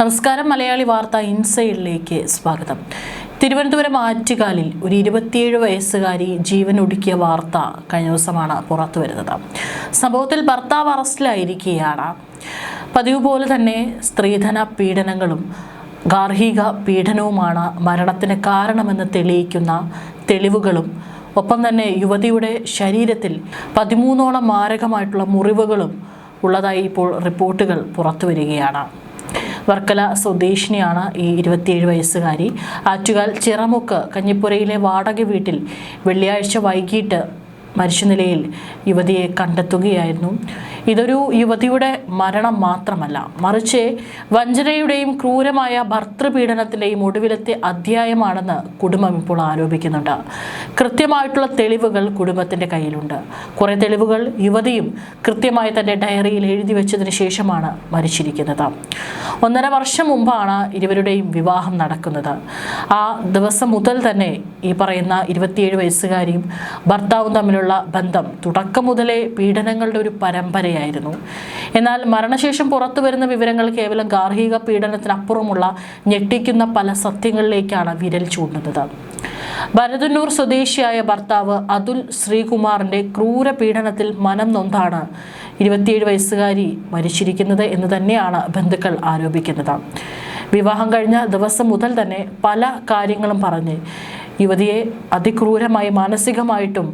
നമസ്കാരം. മലയാളി വാർത്ത ഇൻസൈഡിലേക്ക് സ്വാഗതം. തിരുവനന്തപുരം ആറ്റുകാലിൽ ഒരു 27 വയസ്സുകാരി ജീവനൊടുക്കിയ വാർത്ത കഴിഞ്ഞ ദിവസമാണ് പുറത്തു വരുന്നത്. സംഭവത്തിൽ ഭർത്താവ് അറസ്റ്റിലായിരിക്കുകയാണ്. പതിവ് പോലെ തന്നെ സ്ത്രീധന പീഡനങ്ങളും ഗാർഹിക പീഡനവുമാണ് മരണത്തിന് കാരണമെന്ന് തെളിയിക്കുന്ന തെളിവുകളും ഒപ്പം തന്നെ യുവതിയുടെ ശരീരത്തിൽ 13ഓളം മാരകമായിട്ടുള്ള മുറിവുകളും ഉള്ളതായി ഇപ്പോൾ റിപ്പോർട്ടുകൾ പുറത്തു വരികയാണ്. വർക്കല സ്വദേശിനിയാണ് ഈ 27 വയസ്സുകാരി. ആറ്റുകാൽ ചിറമുക്ക് കഞ്ഞിപ്പുരയിലെ വാടക വീട്ടിൽ വെള്ളിയാഴ്ച വൈകിട്ട് മരിച്ച നിലയിൽ യുവതിയെ കണ്ടെത്തുകയായിരുന്നു. ഇതൊരു യുവതിയുടെ മരണം മാത്രമല്ല, മറിച്ച് വഞ്ചനയുടെയും ക്രൂരമായ ഭർതൃപീഡനത്തിൻ്റെയും ഒടുവിലത്തെ അധ്യായമാണെന്ന് കുടുംബം ഇപ്പോൾ ആരോപിക്കുന്നുണ്ട്. കൃത്യമായിട്ടുള്ള തെളിവുകൾ കുടുംബത്തിൻ്റെ കയ്യിലുണ്ട്. കുറേ തെളിവുകൾ യുവതിയും കൃത്യമായി തൻ്റെ ഡയറിയിൽ എഴുതി വെച്ചതിന് ശേഷമാണ് മരിച്ചിരിക്കുന്നത്. 1.5 വർഷം മുമ്പാണ് ഇരുവരുടെയും വിവാഹം നടക്കുന്നത്. ആ ദിവസം മുതൽ തന്നെ ഈ പറയുന്ന 27 വയസ്സുകാരിയും ഭർത്താവും തമ്മിലുള്ള ബന്ധം തുടക്കം മുതലേ പീഡനങ്ങളുടെ ഒരു പരമ്പരയായിരുന്നു. എന്നാൽ മരണശേഷം പുറത്തു വരുന്ന വിവരങ്ങൾ കേവലം ഗാർഹിക പീഡനത്തിനപ്പുറമുള്ള ഞെട്ടിക്കുന്ന പല സത്യങ്ങളിലേക്കാണ് വിരൽ ചൂണ്ടുന്നത്. ഭരതന്നൂർ സ്വദേശിയായ ഭർത്താവ് അതുൽ ശ്രീകുമാറിന്റെ ക്രൂര പീഡനത്തിൽ മനം നൊന്താണ് 27 വയസ്സുകാരി മരിച്ചിരിക്കുന്നത് എന്ന് തന്നെയാണ് ബന്ധുക്കൾ ആരോപിക്കുന്നത്. വിവാഹം കഴിഞ്ഞ ദിവസം മുതൽ തന്നെ പല കാര്യങ്ങളും പറഞ്ഞ് യുവതിയെ അതിക്രൂരമായി മാനസികമായിട്ടും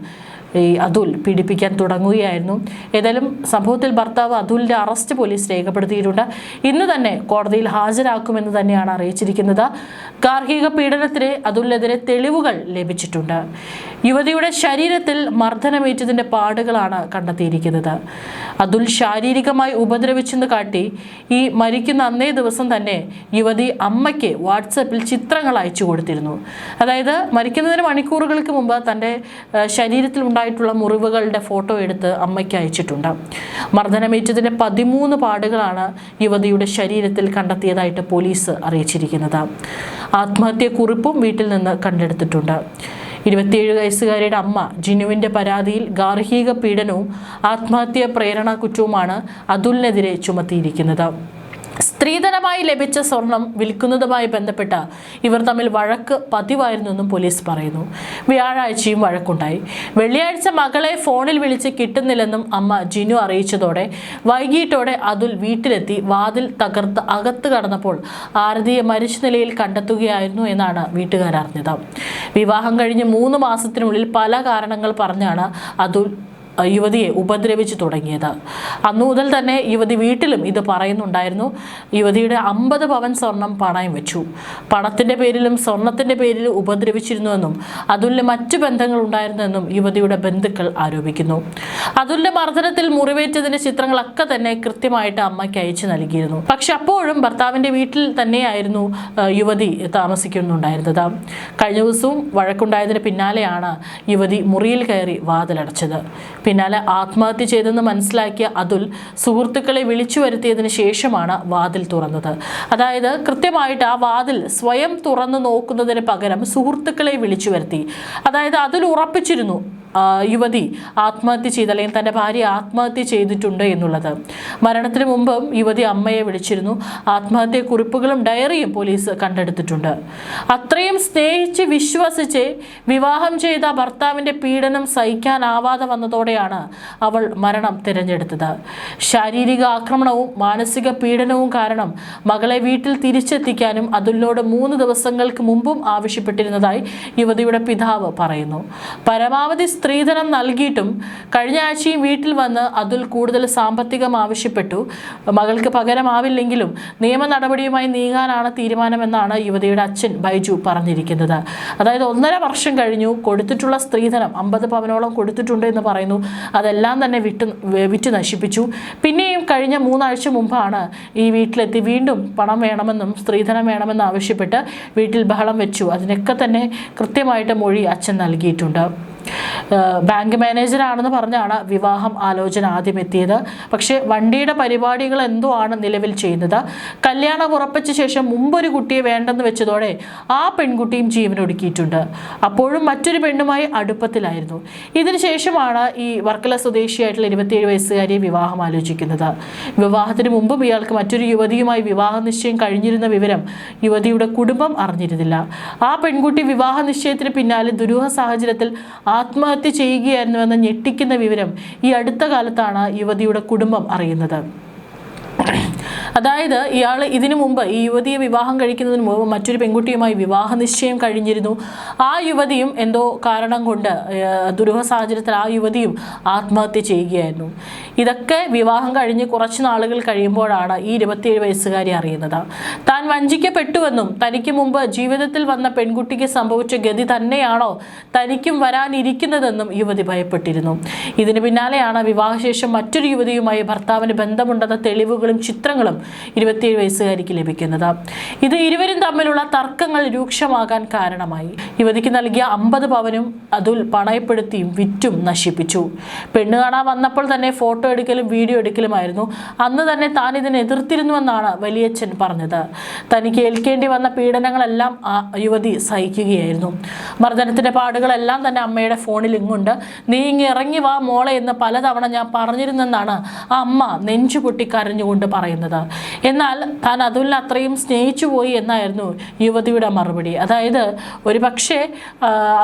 അതുൽ പീഡിപ്പിക്കാൻ തുടങ്ങുകയായിരുന്നു. ഏതായാലും സംഭവത്തിൽ ഭർത്താവ് അതുലിന്റെ അറസ്റ്റ് പോലീസ് രേഖപ്പെടുത്തിയിട്ടുണ്ട്. ഇന്ന് തന്നെ കോടതിയിൽ ഹാജരാക്കുമെന്ന് തന്നെയാണ് അറിയിച്ചിരിക്കുന്നത്. ഗാർഹിക പീഡനത്തിന് അതുലിനെതിരെ തെളിവുകൾ ലഭിച്ചിട്ടുണ്ട്. യുവതിയുടെ ശരീരത്തിൽ മർദ്ദനമേറ്റതിന്റെ പാടുകളാണ് കണ്ടെത്തിയിരിക്കുന്നത്. അതുൽ ശാരീരികമായി ഉപദ്രവിച്ചെന്ന് കാട്ടി ഈ മരിക്കുന്ന അന്നേ ദിവസം തന്നെ യുവതി അമ്മയ്ക്ക് വാട്സപ്പിൽ ചിത്രങ്ങൾ അയച്ചു കൊടുത്തിരുന്നു. അതായത് മരിക്കുന്നതിന് മണിക്കൂറുകൾക്ക് മുമ്പ് തൻ്റെ ശരീരത്തിൽ ായിട്ടുള്ള മുറിവുകളുടെ ഫോട്ടോ എടുത്ത് അമ്മയ്ക്ക് അയച്ചിട്ടുണ്ട്. മർദ്ദനമേറ്റതിന്റെ 13 പാടുകളാണ് യുവതിയുടെ ശരീരത്തിൽ കണ്ടെത്തിയതായിട്ട് പോലീസ് അറിയിച്ചിരിക്കുന്നത്. ആത്മഹത്യക്കുറിപ്പും വീട്ടിൽ നിന്ന് കണ്ടെടുത്തിട്ടുണ്ട്. 27 വയസ്സുകാരിയുടെ അമ്മ ജിനുവിന്റെ പരാതിയിൽ ഗാർഹിക പീഡനവും ആത്മഹത്യാ പ്രേരണ കുറ്റവുമാണ് അതുലിനെതിരെ ചുമത്തിയിരിക്കുന്നത്. സ്ത്രീധനമായി ലഭിച്ച സ്വർണം വിൽക്കുന്നതുമായി ബന്ധപ്പെട്ട ഇവർ തമ്മിൽ വഴക്ക് പതിവായിരുന്നെന്നും പോലീസ് പറയുന്നു. വ്യാഴാഴ്ചയും വഴക്കുണ്ടായി. വെള്ളിയാഴ്ച മകളെ ഫോണിൽ വിളിച്ച് കിട്ടുന്നില്ലെന്നും അമ്മ ജിനു അറിയിച്ചതോടെ വൈകിട്ടോടെ അതുൽ വീട്ടിലെത്തി വാതിൽ തകർത്ത് അകത്ത് കടന്നപ്പോൾ ആരതിയെ മരിച്ച നിലയിൽ കണ്ടെത്തുകയായിരുന്നു എന്നാണ് വീട്ടുകാർ അറിഞ്ഞത്. വിവാഹം കഴിഞ്ഞ് 3 മാസത്തിനുള്ളിൽ പല കാരണങ്ങൾ പറഞ്ഞാണ് അതുൽ യുവതിയെ ഉപദ്രവിച്ചു തുടങ്ങിയത്. അന്നു മുതൽ തന്നെ യുവതി വീട്ടിലും ഇത് പറയുന്നുണ്ടായിരുന്നു. യുവതിയുടെ 50 പവൻ സ്വർണം പണയം വെച്ചു. പണത്തിന്റെ പേരിലും സ്വർണത്തിന്റെ പേരിലും ഉപദ്രവിച്ചിരുന്നുവെന്നും അതുലിന് മറ്റു ബന്ധങ്ങൾ ഉണ്ടായിരുന്നെന്നും യുവതിയുടെ ബന്ധുക്കൾ ആരോപിക്കുന്നു. അതുലിന്റെ മർദ്ദനത്തിൽ മുറിവേറ്റതിന്റെ ചിത്രങ്ങളൊക്കെ തന്നെ കൃത്യമായിട്ട് അമ്മയ്ക്ക് അയച്ചു നൽകിയിരുന്നു. പക്ഷെ അപ്പോഴും ഭർത്താവിന്റെ വീട്ടിൽ തന്നെയായിരുന്നു യുവതി താമസിക്കുന്നുണ്ടായിരുന്നത്. കഴിഞ്ഞ ദിവസവും വഴക്കുണ്ടായതിന് പിന്നാലെയാണ് യുവതി മുറിയിൽ കയറി വാതിലടച്ചത്. പിന്നാലെ ആത്മഹത്യ ചെയ്തെന്ന് മനസ്സിലാക്കിയ അതുൽ സുഹൃത്തുക്കളെ വിളിച്ചു വരുത്തിയതിനു ശേഷമാണ് വാതിൽ തുറന്നത്. അതായത് കൃത്യമായിട്ട് ആ വാതിൽ സ്വയം തുറന്നു നോക്കുന്നതിന് പകരം സുഹൃത്തുക്കളെ വിളിച്ചു വരുത്തി. അതായത് അതുൽ ഉറപ്പിച്ചിരുന്നു യുവതി ആത്മഹത്യ ചെയ്ത് അല്ലെങ്കിൽ തൻ്റെ ഭാര്യ ആത്മഹത്യ ചെയ്തിട്ടുണ്ട് എന്നുള്ളത്. മരണത്തിന് മുമ്പും യുവതി അമ്മയെ വിളിച്ചിരുന്നു. ആത്മഹത്യ കുറിപ്പുകളും ഡയറിയും പോലീസ് കണ്ടെടുത്തിട്ടുണ്ട്. അത്രയും സ്നേഹിച്ച് വിശ്വസിച്ച് വിവാഹം ചെയ്ത ഭർത്താവിൻ്റെ പീഡനം സഹിക്കാനാവാതെ വന്നതോടെയാണ് അവൾ മരണം തിരഞ്ഞെടുത്തത്. ശാരീരിക ആക്രമണവും മാനസിക പീഡനവും കാരണം മകളെ വീട്ടിൽ തിരിച്ചെത്തിക്കാനും അതുലിനോട് 3 ദിവസങ്ങൾക്ക് മുമ്പും ആവശ്യപ്പെട്ടിരുന്നതായി യുവതിയുടെ പിതാവ് പറയുന്നു. പരമാവധി സ്ത്രീധനം നൽകിയിട്ടും കഴിഞ്ഞ ആഴ്ചയും വീട്ടിൽ വന്ന് അതുൽ കൂടുതൽ സാമ്പത്തികം ആവശ്യപ്പെട്ടു. മകൾക്ക് പകരമാവില്ലെങ്കിലും നിയമ നടപടിയുമായി നീങ്ങാനാണ് തീരുമാനമെന്നാണ് യുവതിയുടെ അച്ഛൻ ബൈജു പറഞ്ഞിരിക്കുന്നത്. അതായത് 1.5 വർഷം കഴിഞ്ഞു. കൊടുത്തിട്ടുള്ള സ്ത്രീധനം 50 പവനോളം കൊടുത്തിട്ടുണ്ട് എന്ന് പറയുന്നു. അതെല്ലാം തന്നെ വിറ്റ് നശിപ്പിച്ചു. പിന്നെയും കഴിഞ്ഞ 3 ആഴ്ച മുമ്പാണ് ഈ വീട്ടിലെത്തി വീണ്ടും പണം വേണമെന്നും സ്ത്രീധനം വേണമെന്നും ആവശ്യപ്പെട്ട് വീട്ടിൽ ബഹളം വെച്ചു. അതിനൊക്കെ തന്നെ കൃത്യമായിട്ട് മൊഴി അച്ഛൻ നൽകിയിട്ടുണ്ട്. ബാങ്ക് മാനേജറാണെന്ന് പറഞ്ഞാണ് വിവാഹം ആലോചന ആദ്യം എത്തിയത്. പക്ഷേ വണ്ടിയുടെ പരിപാടികൾ എന്തോ ആണ് നിലവിൽ ചെയ്യുന്നത്. കല്യാണം ഉറപ്പിച്ച ശേഷം മുമ്പൊരു കുട്ടിയെ വേണ്ടെന്ന് വെച്ചതോടെ ആ പെൺകുട്ടിയും ജീവനൊടുക്കിയിട്ടുണ്ട്. അപ്പോഴും മറ്റൊരു പെണ്ണുമായി അടുപ്പത്തിലായിരുന്നു. ഇതിനുശേഷമാണ് ഈ വർക്കല സ്വദേശിയായിട്ടുള്ള 27 വയസ്സുകാരിയെ വിവാഹം ആലോചിക്കുന്നത്. വിവാഹത്തിന് മുമ്പും ഇയാൾക്ക് മറ്റൊരു യുവതിയുമായി വിവാഹ നിശ്ചയം കഴിഞ്ഞിരുന്ന വിവരം യുവതിയുടെ കുടുംബം അറിഞ്ഞിരുന്നില്ല. ആ പെൺകുട്ടി വിവാഹ നിശ്ചയത്തിന് പിന്നാലെ ദുരൂഹ സാഹചര്യത്തിൽ ആത്മഹത്യ ചെയ്യുകയായിരുന്നുവെന്ന ഞെട്ടിക്കുന്ന വിവരം ഈ അടുത്ത കാലത്താണ് യുവതിയുടെ കുടുംബം അറിയുന്നത്. അതായത് ഇയാൾ ഇതിനു മുമ്പ് ഈ യുവതിയെ വിവാഹം കഴിക്കുന്നതിന് മുമ്പ് മറ്റൊരു പെൺകുട്ടിയുമായി വിവാഹ നിശ്ചയം കഴിഞ്ഞിരുന്നു. ആ യുവതിയും എന്തോ കാരണം കൊണ്ട് ദുരൂഹ സാഹചര്യത്തിൽ ആ യുവതിയും ആത്മഹത്യ ചെയ്യുകയായിരുന്നു. ഇതൊക്കെ വിവാഹം കഴിഞ്ഞ് കുറച്ച് നാളുകൾ കഴിയുമ്പോഴാണ് ഈ 27 വയസ്സുകാരി അറിയുന്നത്. താൻ വഞ്ചിക്കപ്പെട്ടുവെന്നും തനിക്ക് മുമ്പ് ജീവിതത്തിൽ വന്ന പെൺകുട്ടിക്ക് സംഭവിച്ച ഗതി തന്നെയാണോ തനിക്കും വരാനിരിക്കുന്നതെന്നും യുവതി ഭയപ്പെട്ടിരുന്നു. ഇതിന് പിന്നാലെയാണ് വിവാഹശേഷം മറ്റൊരു യുവതിയുമായി ഭർത്താവിന് ബന്ധമുണ്ടെന്ന തെളിവുകളും ചിത്രങ്ങളും 27 വയസ്സുകാരിക്ക് ലഭിക്കുന്നത്. ഇത് ഇരുവരും തമ്മിലുള്ള തർക്കങ്ങൾ രൂക്ഷമാകാൻ കാരണമായി. യുവതിക്ക് നൽകിയ 50 പവനും അതുൽ പണയപ്പെടുത്തിയും വിറ്റും നശിപ്പിച്ചു. പെണ്ണ് കാണാൻ വന്നപ്പോൾ തന്നെ ഫോട്ടോ എടുക്കലും വീഡിയോ എടുക്കലുമായിരുന്നു. അന്ന് തന്നെ താൻ ഇതിനെ എതിർത്തിരുന്നുവെന്നാണ് വലിയച്ഛൻ പറഞ്ഞത്. തനിക്ക് ഏൽക്കേണ്ടി വന്ന പീഡനങ്ങളെല്ലാം ആ യുവതി സഹിക്കുകയായിരുന്നു. മർദ്ദനത്തിന്റെ പാടുകളെല്ലാം തന്നെ അമ്മയുടെ ഫോണിൽ ഇങ്ങുണ്ട്. നീ ഇങ്ങ് ഇറങ്ങി വാ മോളെ എന്ന് പലതവണ ഞാൻ പറഞ്ഞിരുന്നെന്നാണ് ആ അമ്മ നെഞ്ചു പൊട്ടി കരഞ്ഞുകൊണ്ട് പറയുന്നത്. എന്നാൽ താൻ അതുലിനെ അത്രയും സ്നേഹിച്ചു പോയി എന്നായിരുന്നു യുവതിയുടെ മറുപടി. അതായത് ഒരു പക്ഷേ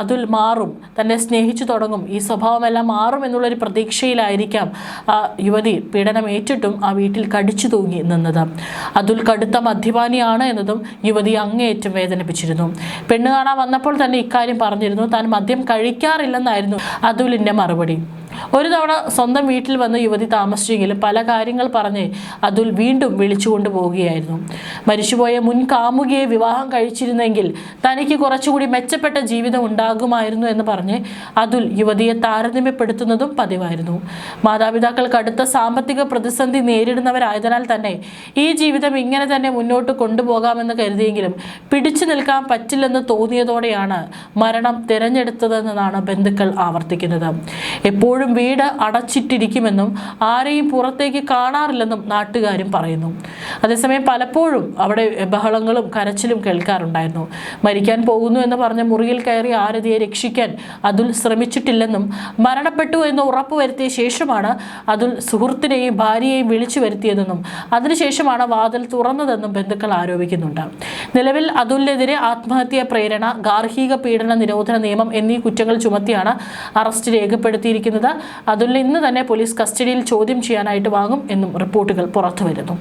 അതുൽ മാറും, തന്നെ സ്നേഹിച്ചു തുടങ്ങും, ഈ സ്വഭാവമെല്ലാം മാറും എന്നുള്ളൊരു പ്രതീക്ഷയിലായിരിക്കാം ആ യുവതി പീഡനം ഏറ്റിട്ടും ആ വീട്ടിൽ കടിച്ചു തൂങ്ങി നിന്നത്. അതുൽ കടുത്ത മദ്യപാനിയാണ് എന്നതും യുവതി അങ്ങേയറ്റം വേദനിപ്പിച്ചിരുന്നു. പെണ്ണ് കാണാൻ വന്നപ്പോൾ തന്നെ ഇക്കാര്യം പറഞ്ഞിരുന്നു. താൻ മദ്യം കഴിക്കാറില്ലെന്നായിരുന്നു അതുലിൻ്റെ മറുപടി. ഒരു തവണ സ്വന്തം വീട്ടിൽ വന്ന് യുവതി താമസിച്ചെങ്കിലും പല കാര്യങ്ങൾ പറഞ്ഞ് അതുൽ വീണ്ടും വിളിച്ചുകൊണ്ട് പോവുകയായിരുന്നു. മരിച്ചുപോയ മുൻ കാമുകിയെ വിവാഹം കഴിച്ചിരുന്നെങ്കിൽ തനിക്ക് കുറച്ചുകൂടി മെച്ചപ്പെട്ട ജീവിതം ഉണ്ടാകുമായിരുന്നു എന്ന് പറഞ്ഞ് അതുൽ യുവതിയെ താരതമ്യപ്പെടുത്തുന്നതും പതിവായിരുന്നു. മാതാപിതാക്കൾ കടുത്ത സാമ്പത്തിക പ്രതിസന്ധി നേരിടുന്നവരായതിനാൽ തന്നെ ഈ ജീവിതം ഇങ്ങനെ തന്നെ മുന്നോട്ട് കൊണ്ടുപോകാമെന്ന് കരുതിയെങ്കിലും പിടിച്ചു നിൽക്കാൻ പറ്റില്ലെന്ന് തോന്നിയതോടെയാണ് മരണം തിരഞ്ഞെടുത്തതെന്നാണ് ബന്ധുക്കൾ ആവർത്തിക്കുന്നത്. എപ്പോഴും വീട് അടച്ചിട്ടിരിക്കുമെന്നും ആരെയും പുറത്തേക്ക് കാണാറില്ലെന്നും നാട്ടുകാരും പറയുന്നു. അതേസമയം പലപ്പോഴും അവിടെ ബഹളങ്ങളും കരച്ചിലും കേൾക്കാറുണ്ടായിരുന്നു. മരിക്കാൻ പോകുന്നു എന്ന് പറഞ്ഞ മുറിയിൽ കയറി ആരതിയെ രക്ഷിക്കാൻ അതുൽ ശ്രമിച്ചിട്ടില്ലെന്നും മരണപ്പെട്ടു എന്ന് ഉറപ്പുവരുത്തിയ ശേഷമാണ് അതുൽ സുഹൃത്തിനെയും ഭാര്യയെയും വിളിച്ചു വരുത്തിയതെന്നും അതിനുശേഷമാണ് വാതിൽ തുറന്നതെന്നും ബന്ധുക്കൾ ആരോപിക്കുന്നുണ്ട്. നിലവിൽ അതുലിനെതിരെ ആത്മഹത്യാ പ്രേരണ, ഗാർഹിക പീഡന നിരോധന നിയമം എന്നീ കുറ്റങ്ങൾ ചുമത്തിയാണ് അറസ്റ്റ് രേഖപ്പെടുത്തിയിരിക്കുന്നത്. അതുലിനെ ഇന്ന് തന്നെ പോലീസ് കസ്റ്റഡിയിൽ ചോദ്യം ചെയ്യാനായിട്ട് വാങ്ങും എന്നും റിപ്പോർട്ടുകൾ പുറത്തുവരുന്നു.